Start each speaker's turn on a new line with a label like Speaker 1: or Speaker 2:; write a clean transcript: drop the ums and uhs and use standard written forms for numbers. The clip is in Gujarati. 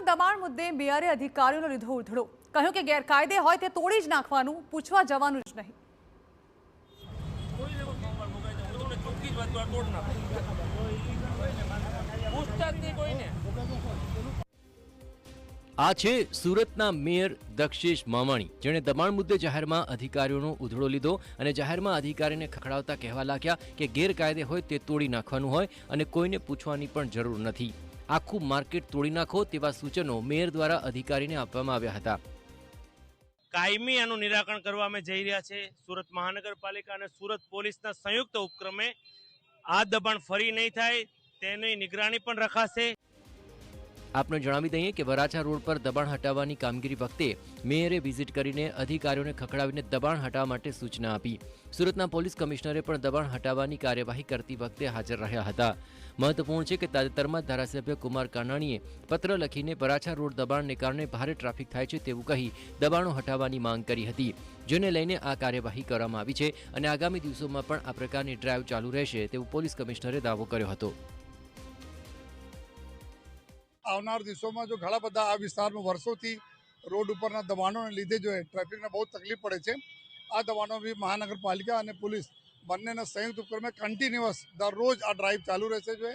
Speaker 1: દબાણ મુદ્દે મેયરે અધિકારીઓનો લીધો ઉધડો, કહ્યું કે ગેરકાયદે હોય તે તોડી જ નાખવાનું, પૂછવા જવાનું જ નહીં.
Speaker 2: આ છે સુરતના મેયર દક્ષેશ મામાણી, જેણે દબાણ મુદ્દે જાહેરમાં અધિકારીઓનો ઉધડો લીધો અને જાહેરમાં અધિકારીને ખખડાવતા કહેવા લાગ્યા કે ગેરકાયદે હોય તે તોડી નાખવાનું હોય અને કોઈને પૂછવાની પણ જરૂર નથી. આખું માર્કેટ તોડી નાખો તેવા સૂચનો મેયર દ્વારા અધિકારીને આપવામાં આવ્યા હતા.
Speaker 3: કાયમી આનું નિરાકરણ કરવા અમે જઈ રહ્યા છે. સુરત મહાનગરપાલિકા અને સુરત પોલીસના સંયુક્ત ઉપક્રમે આ દબાણ ફરી નહીં થાય તેની નિગરાની પણ રખાશે.
Speaker 2: આપને જણાવી દઈએ કે વરાછા રોડ પર દબાણ હટાવવાની કામગીરી વખતે મેયરે વિઝિટ કરીને અધિકારીઓને ખખડાવીને દબાણ હટાવવા માટે સૂચના આપી. સુરતના પોલીસ કમિશનરે પણ દબાણ હટાવવાની કાર્યવાહી કરતી વખતે હાજર રહ્યા હતા. મહત્વપૂર્ણ છે કે તાજેતરમાં ધારાસભ્ય કુમાર કાનાણીએ પત્ર લખીને વરાછા રોડ દબાણને કારણે ભારે ટ્રાફિક થાય છે તેવું કહી દબાણો હટાવવાની માંગ કરી હતી, જેને લઈને આ કાર્યવાહી કરવામાં આવી છે અને આગામી દિવસોમાં પણ આ પ્રકારની ડ્રાઈવ ચાલુ રહેશે તેવું પોલીસ કમિશનરે દાવો કર્યો હતો.
Speaker 4: આવનાર દિવસોમાં જો ઘણા બધા આ વિસ્તારમાં વર્ષોથી રોડ ઉપરના દબાણોને લીધે જો ટ્રાફિકને બહુ તકલીફ પડે છે. આ દબાણો બી મહાનગરપાલિકા અને પોલીસ બંનેના સંયુક્ત ઉપક્રમે કન્ટિન્યુઅસ દરરોજ આ ડ્રાઈવ ચાલુ રહેશે.